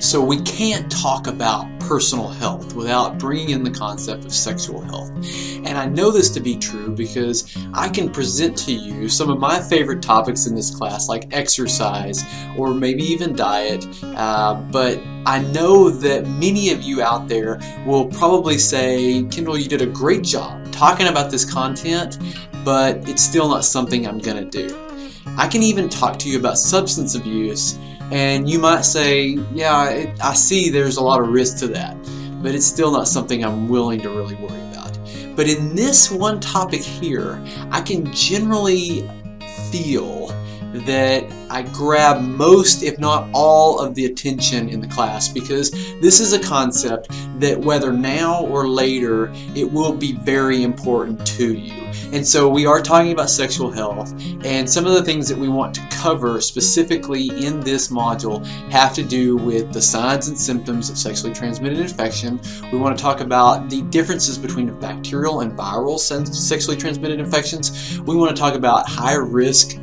So we can't talk about personal health without bringing in the concept of sexual health. And I know this to be true because I can present to you some of my favorite topics in this class, like exercise or maybe even diet, but I know that many of you out there will probably say, Kendall, you did a great job talking about this content, but it's still not something I'm going to do. I can even talk to you about substance abuse, and you might say, yeah, I see there's a lot of risk to that, but it's still not something I'm willing to really worry about. But in this one topic here, I can generally feel that I grab most, if not all, of the attention in the class, because this is a concept that whether now or later, it will be very important to you. And so we are talking about sexual health, and some of the things that we want to cover specifically in this module have to do with the signs and symptoms of sexually transmitted infection. We want to talk about the differences between bacterial and viral sexually transmitted infections. We want to talk about high risk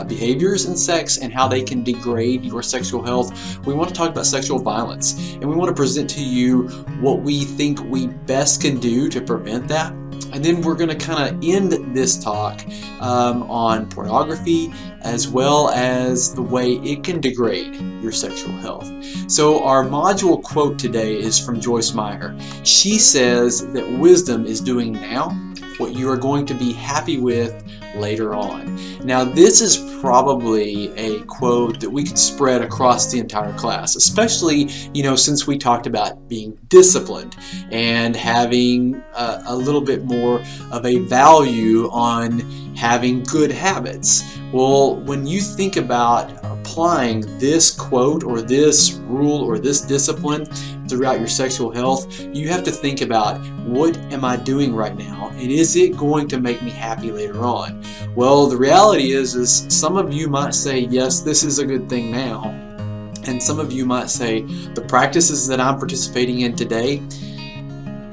behaviors in sex and how they can degrade your sexual health. We want to talk about sexual violence, and we want to present to you what we think we best can do to prevent that. And then we're going to kind of end this talk on pornography, as well as the way it can degrade your sexual health. So our module quote today is from Joyce Meyer. She says that wisdom is doing now what you are going to be happy with later on. Now, this is probably a quote that we could spread across the entire class, especially, since we talked about being disciplined and having a little bit more of a value on having good habits. Well, when you think about applying this quote or this rule or this discipline throughout your sexual health, you have to think about, what am I doing right now, and is it going to make me happy later on? Well, the reality is some of you might say, yes, this is a good thing now, and some of you might say, the practices that I'm participating in today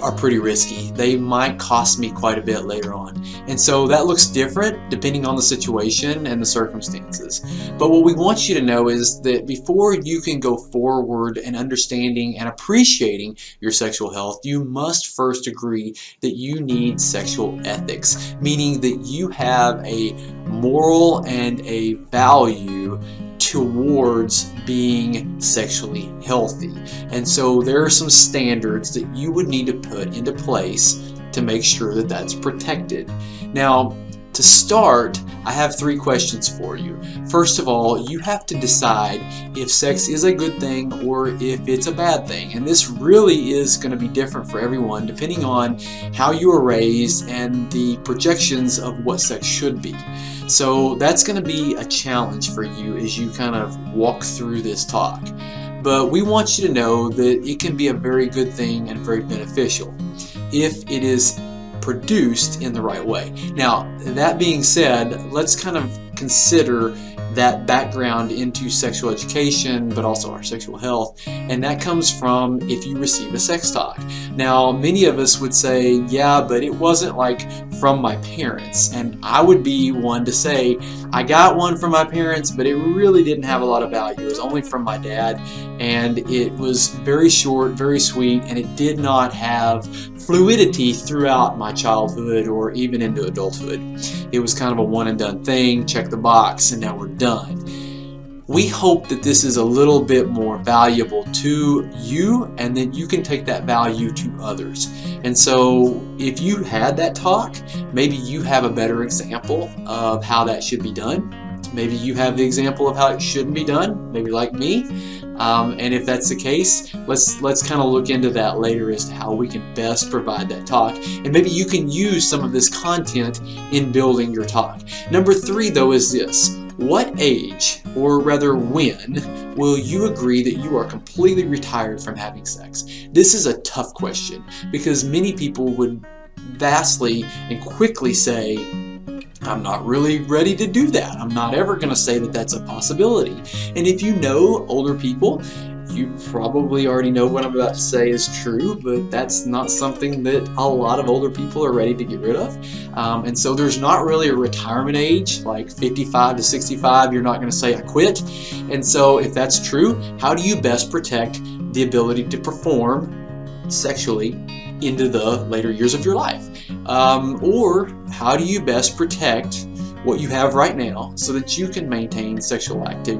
are pretty risky. They might cost me quite a bit later on. And so that looks different depending on the situation and the circumstances. But what we want you to know is that before you can go forward in understanding and appreciating your sexual health, you must first agree that you need sexual ethics, meaning that you have a moral and a value towards being sexually healthy. And so there are some standards that you would need to put into place to make sure that that's protected. Now, to start, I have 3 questions for you. First of all, you have to decide if sex is a good thing or if it's a bad thing. And this really is going to be different for everyone depending on how you were raised and the projections of what sex should be. So that's going to be a challenge for you as you kind of walk through this talk. But we want you to know that it can be a very good thing and very beneficial if it is produced in the right way. Now, that being said, let's kind of consider that background into sexual education, but also our sexual health, and that comes from if you receive a sex talk. Now, many of us would say, yeah, but it wasn't like from my parents, and I would be one to say, I got one from my parents, but it really didn't have a lot of value. It was only from my dad, and it was very short, very sweet, and it did not have fluidity throughout my childhood or even into adulthood. It was kind of a one and done thing, check the box, and now we're done. We hope that this is a little bit more valuable to you and that you can take that value to others. And so if you had that talk, maybe you have a better example of how that should be done. Maybe you have the example of how it shouldn't be done, maybe like me. And if that's the case, let's kind of look into that later as to how we can best provide that talk. And maybe you can use some of this content in building your talk. Number 3, though, is this. What age, or rather when, will you agree that you are completely retired from having sex? This is a tough question because many people would vastly and quickly say, I'm not really ready to do that. I'm not ever going to say that that's a possibility. And if you know older people, you probably already know what I'm about to say is true, but that's not something that a lot of older people are ready to get rid of. And so there's not really a retirement age, like 55 to 65, you're not going to say I quit. And so if that's true, how do you best protect the ability to perform sexually into the later years of your life? Or how do you best protect what you have right now so that you can maintain sexual active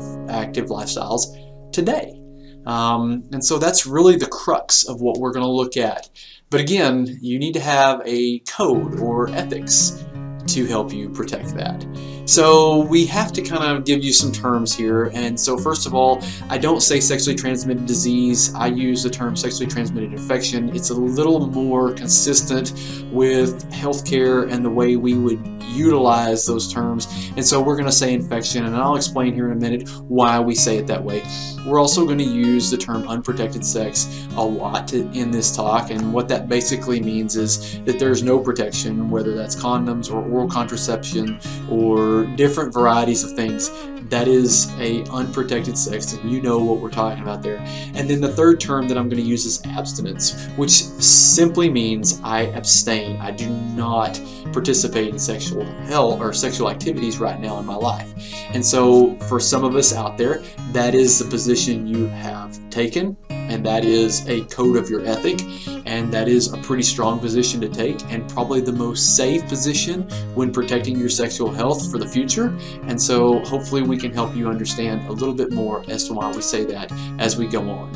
lifestyles today? And so that's really the crux of what we're going to look at. But again, you need to have a code or ethics to help you protect that. So we have to kind of give you some terms here. And so first of all, I don't say sexually transmitted disease. I use the term sexually transmitted infection. It's a little more consistent with healthcare and the way we would utilize those terms. And so we're going to say infection, and I'll explain here in a minute why we say it that way. We're also going to use the term unprotected sex a lot in this talk, and what that basically means is that there's no protection, whether that's condoms or oral contraception or different varieties of things. That is a unprotected sex, and you know what we're talking about there. And then the third term that I'm going to use is abstinence, which simply means I abstain. I do not participate in sexual health or sexual activities right now in my life. And so for some of us out there, that is the position you have taken, and that is a code of your ethic, and that is a pretty strong position to take, and probably the most safe position when protecting your sexual health for the future. And so hopefully we can help you understand a little bit more as to why we say that as we go on.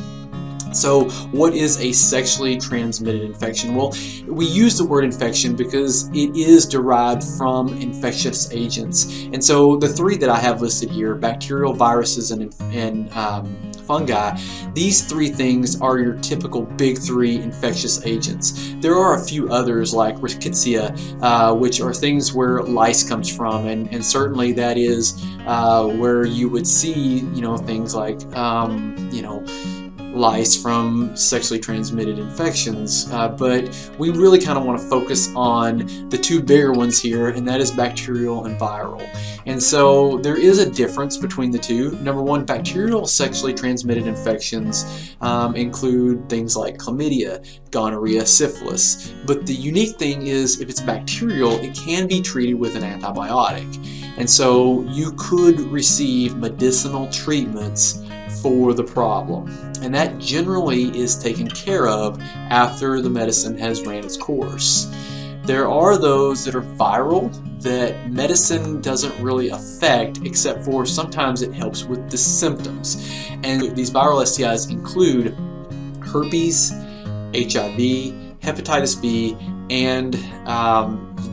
So what is a sexually transmitted infection? Well, we use the word infection because it is derived from infectious agents. And so the three that I have listed here, bacterial, viruses, and fungi, these three things are your typical big three infectious agents. There are a few others like rickettsia, which are things where lice comes from, and certainly that is where you would see, things like, lice from sexually transmitted infections, but we really kind of want to focus on the two bigger ones here, and that is bacterial and viral. And so there is a difference between the two. Number one, bacterial sexually transmitted infections include things like chlamydia, gonorrhea, syphilis, but the unique thing is if it's bacterial, it can be treated with an antibiotic, and so you could receive medicinal treatments for the problem, and that generally is taken care of after the medicine has ran its course. There are those that are viral that medicine doesn't really affect, except for sometimes it helps with the symptoms, and these viral STIs include herpes, HIV, hepatitis B, and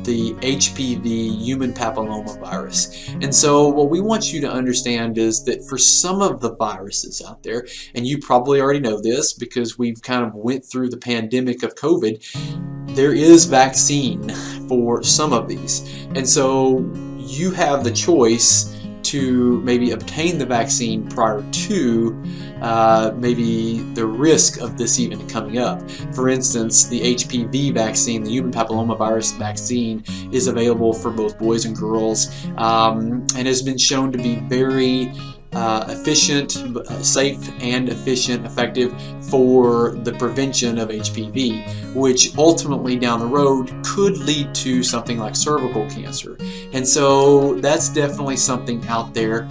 the HPV, human papilloma virus. And so what we want you to understand is that for some of the viruses out there, and you probably already know this because we've kind of went through the pandemic of COVID, there is vaccine for some of these. And so you have the choice to maybe obtain the vaccine prior to maybe the risk of this even coming up. For instance, the HPV vaccine, the human papillomavirus vaccine, is available for both boys and girls, and has been shown to be very efficient, safe and efficient, effective for the prevention of HPV, which ultimately down the road could lead to something like cervical cancer. And so that's definitely something out there.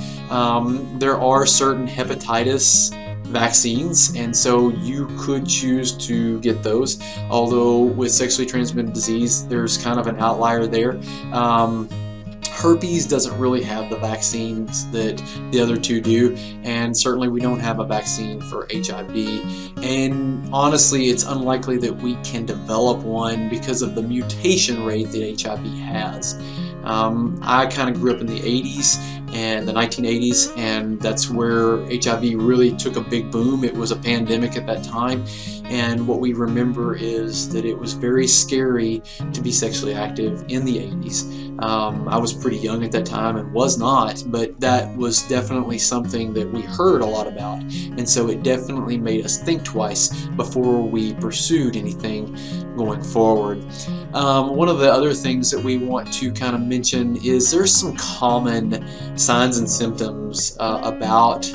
There are certain hepatitis vaccines, and so you could choose to get those, although with sexually transmitted disease there's kind of an outlier there. Herpes doesn't really have the vaccines that the other two do, and certainly we don't have a vaccine for HIV, and honestly it's unlikely that we can develop one because of the mutation rate that HIV has. I kind of grew up in the 80s and the 1980s, and that's where HIV really took a big boom. It was a pandemic at that time, and what we remember is that it was very scary to be sexually active in the 80s. I was pretty young at that time and was not, but that was definitely something that we heard a lot about, and so it definitely made us think twice before we pursued anything going forward. One of the other things that we want to kind of mention is there's some common signs and symptoms about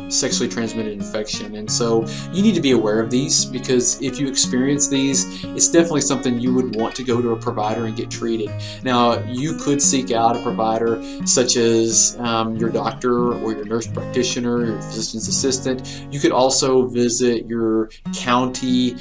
sexually transmitted infection. And so you need to be aware of these, because if you experience these, it's definitely something you would want to go to a provider and get treated. Now, you could seek out a provider such as your doctor or your nurse practitioner, your physician's assistant. You could also visit your county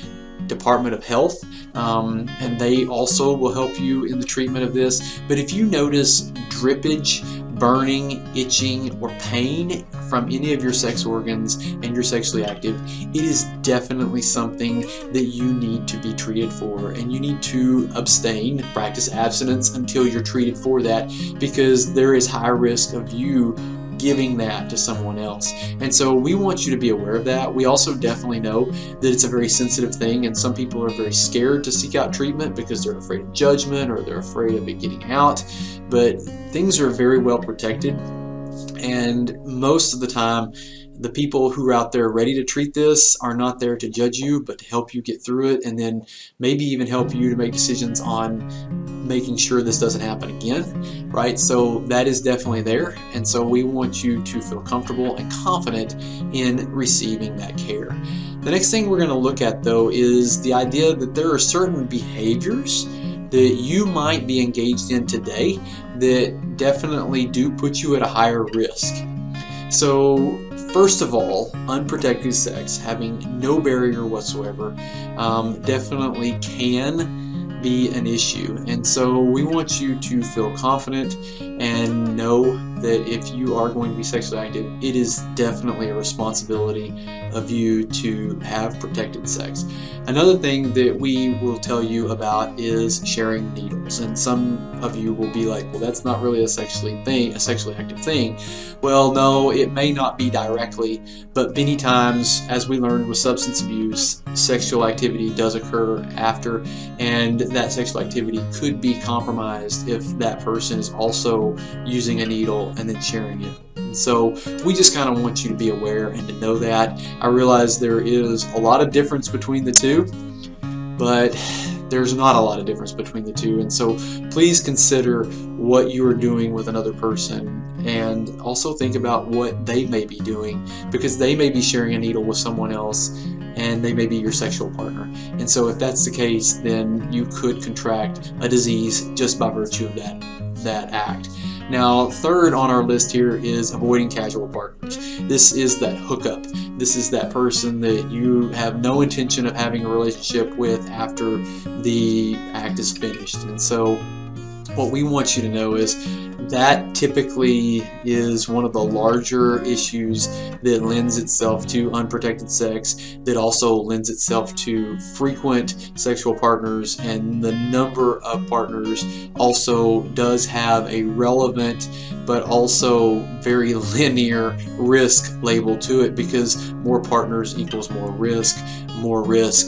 Department of Health, and they also will help you in the treatment of this. But if you notice drippage, burning, itching, or pain from any of your sex organs and you're sexually active, it is definitely something that you need to be treated for, and you need to abstain, practice abstinence until you're treated for that, because there is high risk of you giving that to someone else. And so we want you to be aware of that. We also definitely know that it's a very sensitive thing, and some people are very scared to seek out treatment because they're afraid of judgment or they're afraid of it getting out. But things are very well protected, and most of the time the people who are out there ready to treat this are not there to judge you, but to help you get through it, and then maybe even help you to make decisions on making sure this doesn't happen again, right? So that is definitely there, and so we want you to feel comfortable and confident in receiving that care. The next thing we're going to look at, though, is the idea that there are certain behaviors that you might be engaged in today that definitely do put you at a higher risk. So first of all, unprotected sex, having no barrier whatsoever, definitely can be an issue. And so we want you to feel confident and know that if you are going to be sexually active, it is definitely a responsibility of you to have protected sex. Another thing that we will tell you about is sharing needles. And some of you will be like, well, that's not really a sexually active thing. Well, no, it may not be directly, but many times, as we learned with substance abuse, sexual activity does occur after, and that sexual activity could be compromised if that person is also using a needle and then sharing it. So we just kind of want you to be aware and to know that. I realize there is a lot of difference between the two, but there's not a lot of difference between the two. And so please consider what you are doing with another person, and also think about what they may be doing, because they may be sharing a needle with someone else and they may be your sexual partner. And so if that's the case, then you could contract a disease just by virtue of that act. Now, third on our list here is avoiding casual partners. This is that hookup. This is that person that you have no intention of having a relationship with after the act is finished. And so what we want you to know is that typically is one of the larger issues that lends itself to unprotected sex, that also lends itself to frequent sexual partners, and the number of partners also does have a relevant but also very linear risk label to it, because more partners equals more risk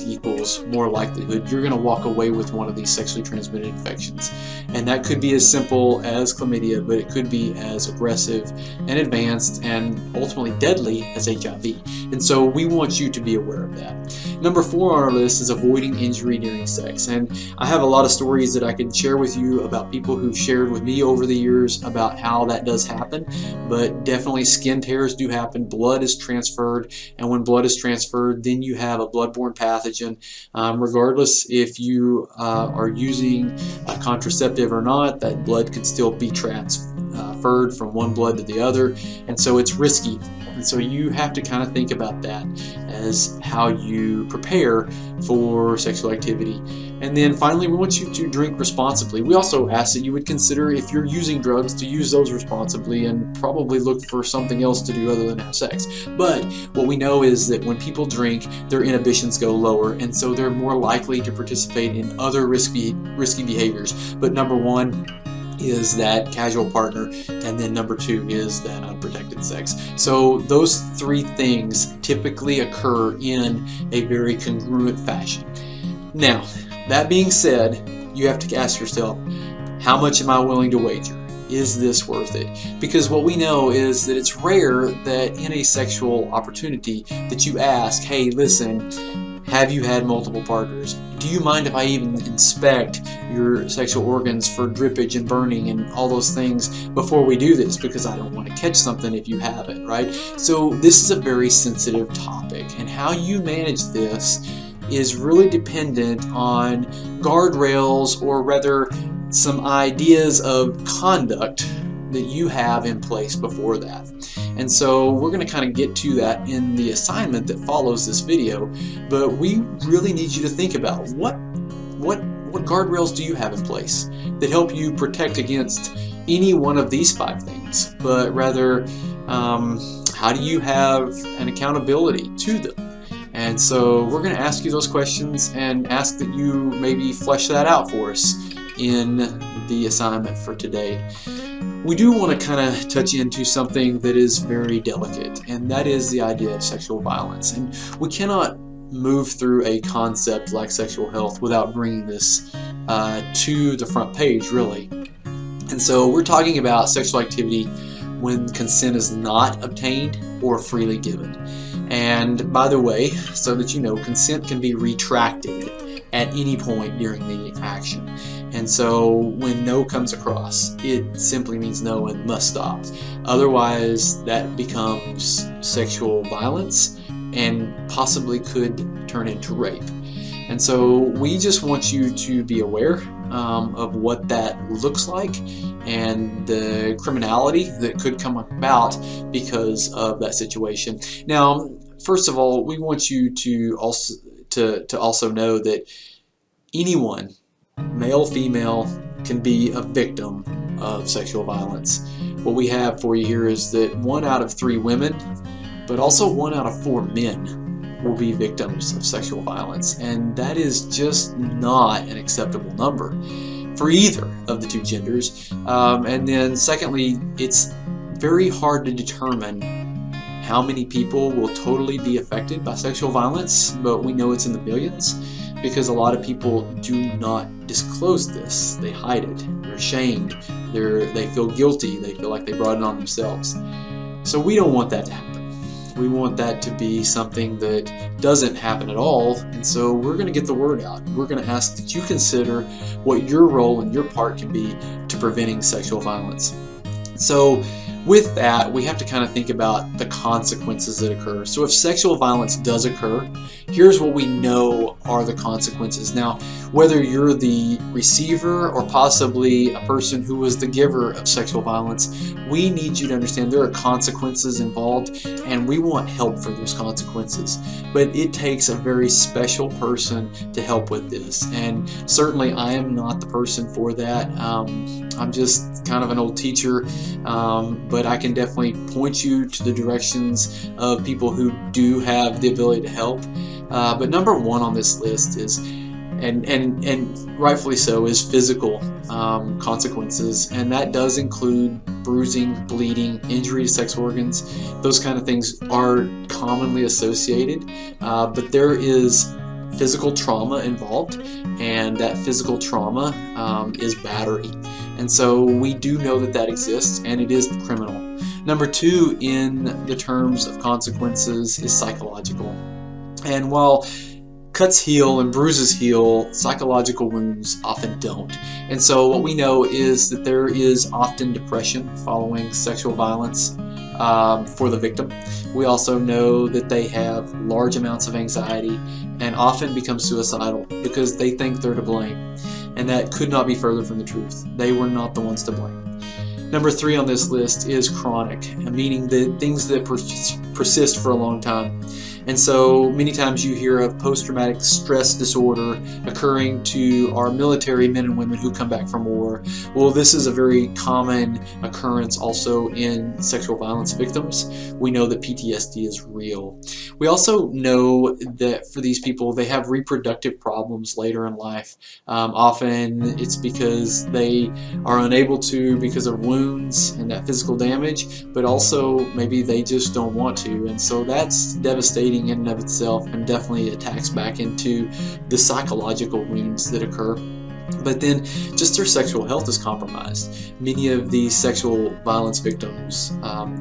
equals more likelihood you're going to walk away with one of these sexually transmitted infections. And that could be as simple as chlamydia, but it could be as aggressive and advanced and ultimately deadly as HIV. And so we want you to be aware of that. Number 4 on our list is avoiding injury during sex. And I have a lot of stories that I can share with you about people who've shared with me over the years about how that does happen, but definitely skin tears do happen. Blood is transferred, and when blood is transferred, then you have a bloodborne pathogen. Regardless if you are using a contraceptive or not, that blood could still be transferred from one blood to the other, and so it's risky. And so you have to kind of think about that as how you prepare for sexual activity. And then finally, we want you to drink responsibly. We also ask that you would consider, if you're using drugs, to use those responsibly and probably look for something else to do other than have sex. But what we know is that when people drink, their inhibitions go lower, and so they're more likely to participate in other risky behaviors. But number 1 is that casual partner, and then number 2 is that unprotected sex. So those 3 things typically occur in a very congruent fashion. Now, that being said, you have to ask yourself, how much am I willing to wager? Is this worth it? Because what we know is that it's rare that in a sexual opportunity that you ask, hey, listen, have you had multiple partners? Do you mind if I even inspect your sexual organs for drippage and burning and all those things before we do this, because I don't want to catch something if you have it, right? So this is a very sensitive topic, and how you manage this is really dependent on guardrails, or rather some ideas of conduct that you have in place before that. And so we're going to kind of get to that in the assignment that follows this video, but we really need you to think about what guardrails do you have in place that help you protect against any one of these 5 things, but rather how do you have an accountability to them? And so we're going to ask you those questions and ask that you maybe flesh that out for us in the assignment for today. We do want to kind of touch into something that is very delicate, and that is the idea of sexual violence. And we cannot move through a concept like sexual health without bringing this to the front page, really. And so we're talking about sexual activity when consent is not obtained or freely given. And by the way, so that you know, consent can be retracted at any point during the action. And so when no comes across, it simply means no and must stop. Otherwise, that becomes sexual violence and possibly could turn into rape. And so we just want you to be aware of what that looks like and the criminality that could come about because of that situation. Now, first of all, we want you to also know that anyone, male, female, can be a victim of sexual violence. What we have for you here is that 1 out of 3 women, but also 1 out of 4 men will be victims of sexual violence, and that is just not an acceptable number for either of the 2 genders. And then secondly, it's very hard to determine how many people will totally be affected by sexual violence, but we know it's in the millions because a lot of people do not disclose this. They hide it. They're ashamed. They feel guilty. They feel like they brought it on themselves. So we don't want that to happen. We want that to be something that doesn't happen at all, and so we're going to get the word out. We're going to ask that you consider what your role and your part can be to preventing sexual violence. So with that, we have to kind of think about the consequences that occur. So if sexual violence does occur, here's what we know are the consequences. Now, whether you're the receiver or possibly a person who was the giver of sexual violence, we need you to understand there are consequences involved, and we want help for those consequences. But it takes a very special person to help with this, and certainly I am not the person for that. I'm just kind of an old teacher, but I can definitely point you to the directions of people who do have the ability to help. But number 1 on this list is, and rightfully so, is physical consequences, and that does include bruising, bleeding, injury to sex organs. Those kind of things are commonly associated, but there is physical trauma involved, and that physical trauma is battery. And so we do know that that exists, and it is criminal. Number 2 in the terms of consequences is psychological. And while cuts heal and bruises heal, psychological wounds often don't. And so what we know is that there is often depression following sexual violence for the victim. We also know that they have large amounts of anxiety and often become suicidal because they think they're to blame. And that could not be further from the truth. They were not the ones to blame. Number 3 on this list is chronic, meaning the things that persist for a long time. And so many times you hear of post-traumatic stress disorder occurring to our military men and women who come back from war. Well, this is a very common occurrence also in sexual violence victims. We know that PTSD is real. We also know that for these people, they have reproductive problems later in life. Often it's because they are unable to because of wounds and that physical damage, but also maybe they just don't want to. And so that's devastating in and of itself, and definitely attacks back into the psychological wounds that occur. But then just their sexual health is compromised. Many of these sexual violence victims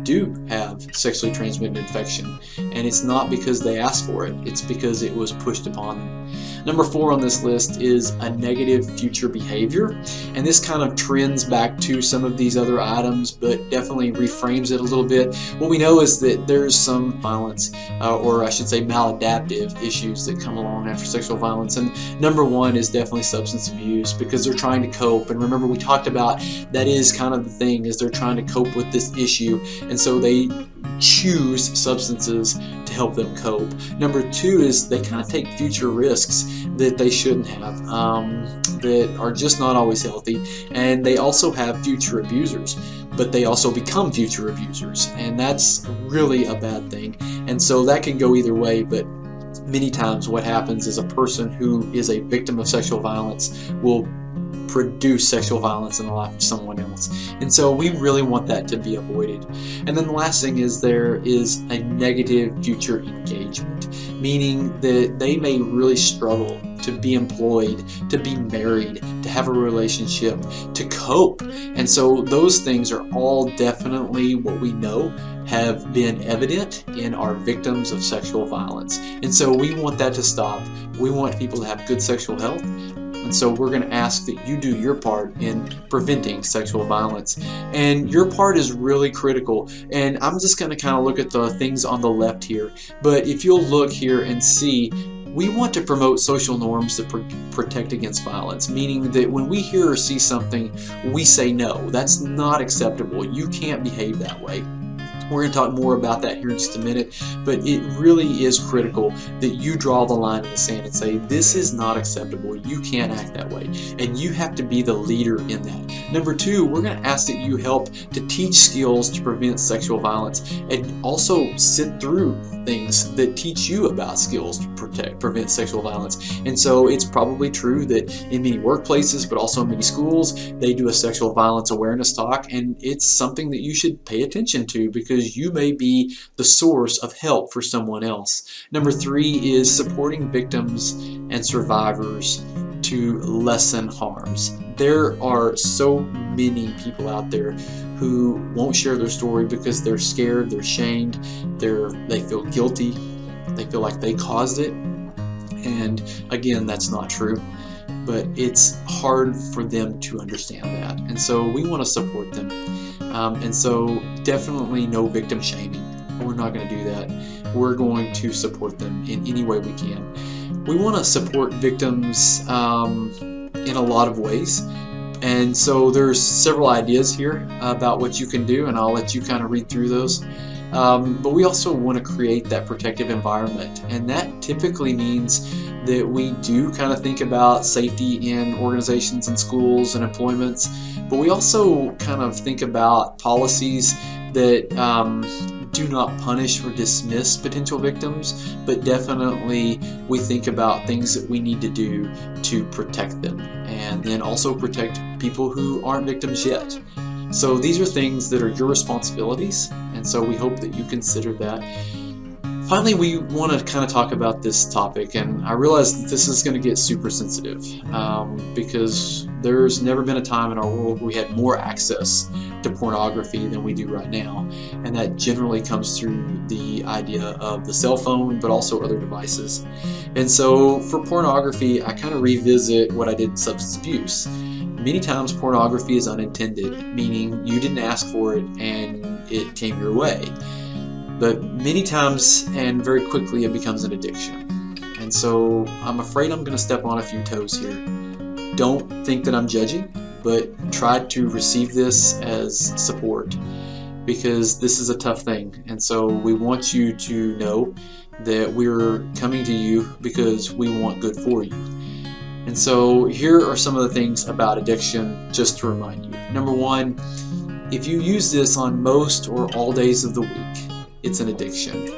do have sexually transmitted infection, and it's not because they asked for it, it's because it was pushed upon them. Number 4 on this list is a negative future behavior, and this kind of trends back to some of these other items, but definitely reframes it a little bit. What we know is that there's some violence, or I should say maladaptive issues that come along after sexual violence, and number 1 is definitely substance abuse, because they're trying to cope. And remember, we talked about that is kind of the thing, is they're trying to cope with this issue, and so they choose substances to help them cope. Number 2 is they kind of take future risks that they shouldn't have, that are just not always healthy, and they also have future abusers, but they also become future abusers, and that's really a bad thing. And so that can go either way, but many times what happens is a person who is a victim of sexual violence will produce sexual violence in the life of someone else, and so we really want that to be avoided. And then the last thing is there is a negative future engagement, meaning that they may really struggle to be employed, to be married, to have a relationship, to cope. And so those things are all definitely what we know have been evident in our victims of sexual violence. And so we want that to stop. We want people to have good sexual health. And so we're going to ask that you do your part in preventing sexual violence. And your part is really critical. And I'm just going to kind of look at the things on the left here. But if you'll look here and see, we want to promote social norms that protect against violence, meaning that when we hear or see something, we say no. That's not acceptable. You can't behave that way. We're going to talk more about that here in just a minute, but it really is critical that you draw the line in the sand and say, this is not acceptable. You can't act that way, and you have to be the leader in that. Number 2, we're going to ask that you help to teach skills to prevent sexual violence, and also sit through things that teach you about skills to prevent sexual violence. And so it's probably true that in many workplaces, but also in many schools, they do a sexual violence awareness talk, and it's something that you should pay attention to, because you may be the source of help for someone else. Number 3 is supporting victims and survivors to lessen harms. There are so many people out there who won't share their story because they're scared, they're ashamed, they feel guilty, they feel like they caused it. And again, that's not true, but it's hard for them to understand that. And so we want to support them. And so definitely no victim shaming. We're not going to do that. We're going to support them in any way we can. We want to support victims in a lot of ways. And so there's several ideas here about what you can do, and I'll let you kind of read through those. But we also want to create that protective environment, and that typically means that we do kind of think about safety in organizations and schools and employments, but we also kind of think about policies that do not punish or dismiss potential victims, but definitely we think about things that we need to do to protect them, and then also protect people who aren't victims yet. So these are things that are your responsibilities, and so we hope that you consider that. Finally, we want to kind of talk about this topic, and I realize that this is going to get super sensitive because there's never been a time in our world where we had more access to pornography than we do right now, and that generally comes through the idea of the cell phone, but also other devices. And so for pornography, I kind of revisit what I did in substance abuse. Many times pornography is unintended, meaning you didn't ask for it and it came your way. But many times and very quickly it becomes an addiction. And so I'm afraid I'm going to step on a few toes here. Don't think that I'm judging, but try to receive this as support, because this is a tough thing. And so we want you to know that we're coming to you because we want good for you. And so here are some of the things about addiction, just to remind you. Number 1, if you use this on most or all days of the week, it's an addiction.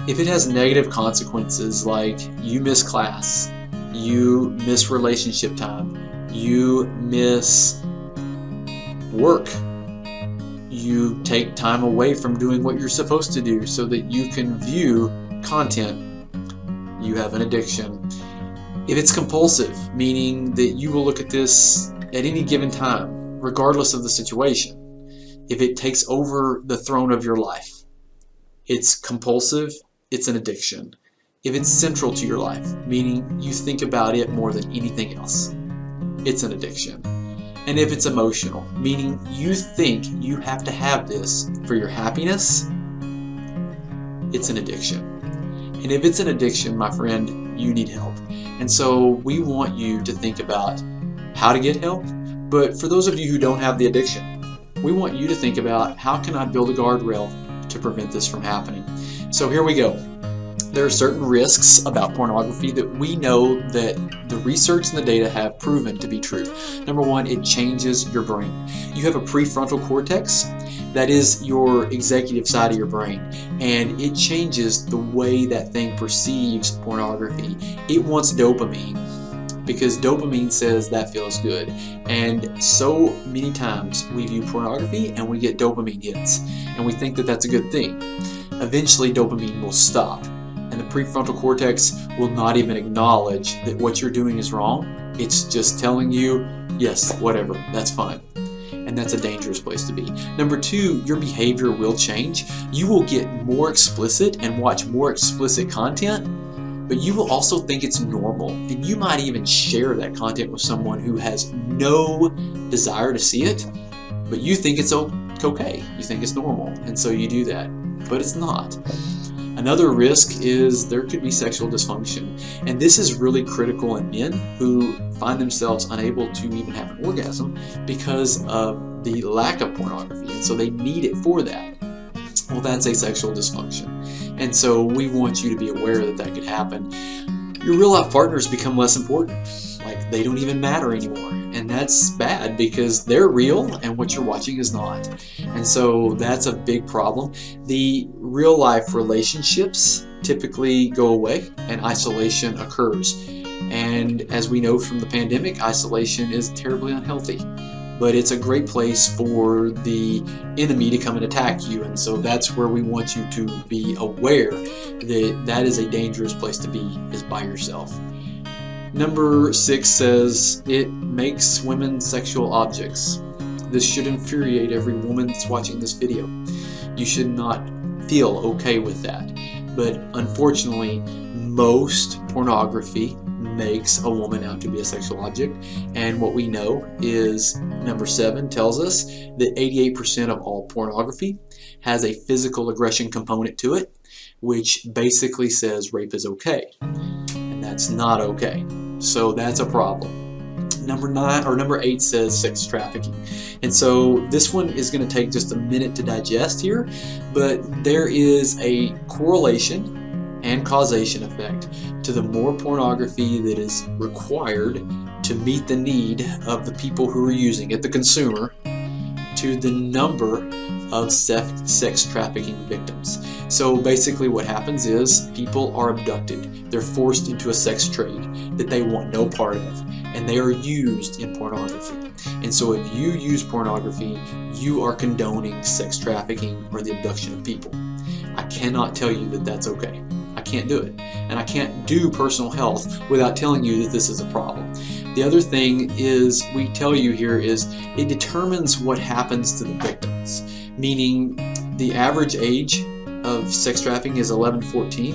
If it has negative consequences like you miss class, you miss relationship time, you miss work, you take time away from doing what you're supposed to do so that you can view content, you have an addiction. If it's compulsive, meaning that you will look at this at any given time, regardless of the situation, if it takes over the throne of your life, it's compulsive, it's an addiction. If it's central to your life, meaning you think about it more than anything else, it's an addiction. And if it's emotional, meaning you think you have to have this for your happiness, it's an addiction. And if it's an addiction, my friend, you need help. And so we want you to think about how to get help. But for those of you who don't have the addiction, we want you to think about how can I build a guardrail to prevent this from happening. So here we go. There are certain risks about pornography that we know that the research and the data have proven to be true. Number one, it changes your brain. You have a prefrontal cortex, that is your executive side of your brain, and it changes the way that thing perceives pornography. It wants dopamine because dopamine says that feels good. And so many times we view pornography and we get dopamine hits, and we think that that's a good thing. Eventually dopamine will stop, and the prefrontal cortex will not even acknowledge that what you're doing is wrong. It's just telling you, yes, whatever, that's fine. And that's a dangerous place to be. Number two, your behavior will change. You will get more explicit and watch more explicit content, but you will also think it's normal. And you might even share that content with someone who has no desire to see it, but you think it's okay. You think it's normal, and so you do that, but it's not. Another risk is there could be sexual dysfunction, and this is really critical in men who find themselves unable to even have an orgasm because of the lack of pornography, and so they need it for that. Well, that's a sexual dysfunction, and so we want you to be aware that that could happen. Your real life partners become less important, like they don't even matter anymore, and that's bad because they're real and what you're watching is not. And so that's a big problem. The real life relationships typically go away and isolation occurs. And as we know from the pandemic, isolation is terribly unhealthy, but it's a great place for the enemy to come and attack you. And so that's where we want you to be aware that that is a dangerous place to be, is by yourself. Number 6 says it makes women sexual objects. This should infuriate every woman that's watching this video. You should not feel okay with that. But unfortunately, most pornography makes a woman out to be a sexual object. And what we know is number 7 tells us that 88% of all pornography has a physical aggression component to it, which basically says rape is okay. And that's not okay. So that's a problem. Number 8 says sex trafficking. And so this one is going to take just a minute to digest here, but there is a correlation and causation effect to the more pornography that is required to meet the need of the people who are using it, the consumer, to the number of sex trafficking victims. So basically what happens is people are abducted. They're forced into a sex trade that they want no part of, and they are used in pornography. And so if you use pornography, you are condoning sex trafficking or the abduction of people. I cannot tell you that that's okay. I can't do it. And I can't do personal health without telling you that this is a problem. The other thing is we tell you here is it determines what happens to the victims, meaning the average age of sex trafficking is 11-14,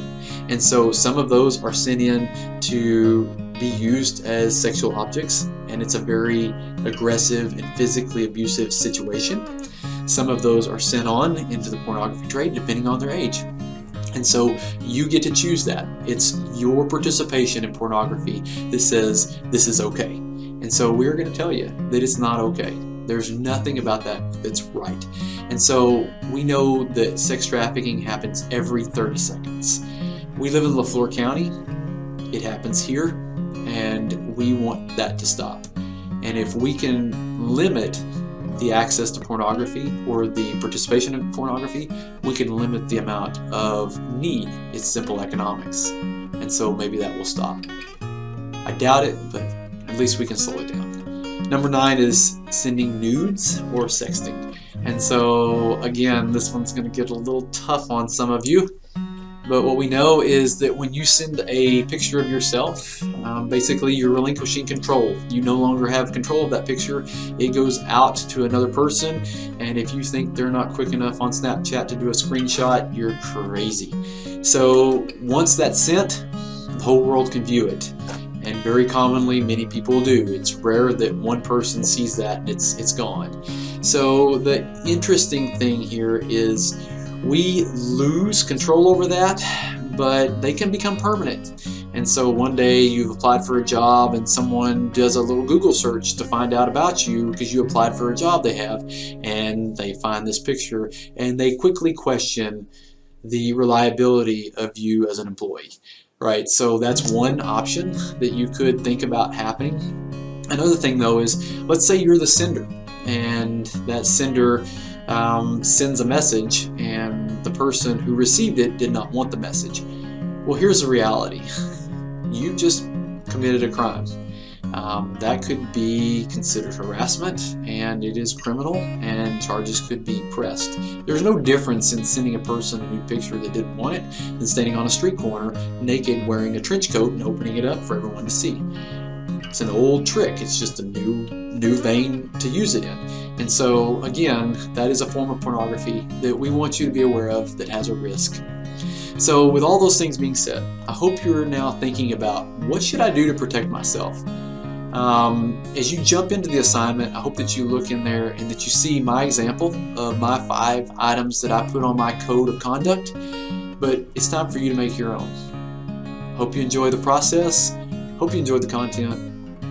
and so some of those are sent in to be used as sexual objects, and it's a very aggressive and physically abusive situation. Some of those are sent on into the pornography trade depending on their age. And so you get to choose that. It's your participation in pornography that says this is okay. And so we're going to tell you that it's not okay. There's nothing about that that's right. And so we know that sex trafficking happens every 30 seconds. We live in LaFleur County. It happens here, and we want that to stop. And if we can limit the access to pornography or the participation in pornography, we can limit the amount of need. It's simple economics. And so maybe that will stop. I doubt it, but at least we can slow it down. Number 9 is sending nudes or sexting. And so again, this one's going to get a little tough on some of you. But what we know is that when you send a picture of yourself, basically you're relinquishing control. You no longer have control of that picture. It goes out to another person, and if you think they're not quick enough on Snapchat to do a screenshot, you're crazy. So once that's sent, the whole world can view it. And very commonly, many people do. It's rare that one person sees that and it's gone. So the interesting thing here is we lose control over that, but they can become permanent. And so one day you've applied for a job and someone does a little Google search to find out about you because you applied for a job they have, and they find this picture and they quickly question the reliability of you as an employee. Right, so that's one option that you could think about happening. Another thing though is, let's say you're the sender, and that sender sends a message and the person who received it did not want the message. Well, here's the reality. You just committed a crime. That could be considered harassment, and it is criminal, and charges could be pressed. There's no difference in sending a person a nude picture that didn't want it than standing on a street corner naked wearing a trench coat and opening it up for everyone to see. It's an old trick. It's just a new vein to use it in. And so again, that is a form of pornography that we want you to be aware of that has a risk. So with all those things being said, I hope you're now thinking about, what should I do to protect myself? As you jump into the assignment, I hope that you look in there and that you see my example of my 5 items that I put on my code of conduct, but it's time for you to make your own. Hope you enjoy the process. Hope you enjoyed the content.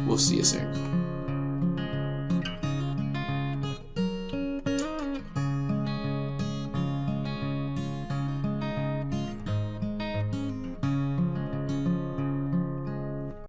We'll see you soon.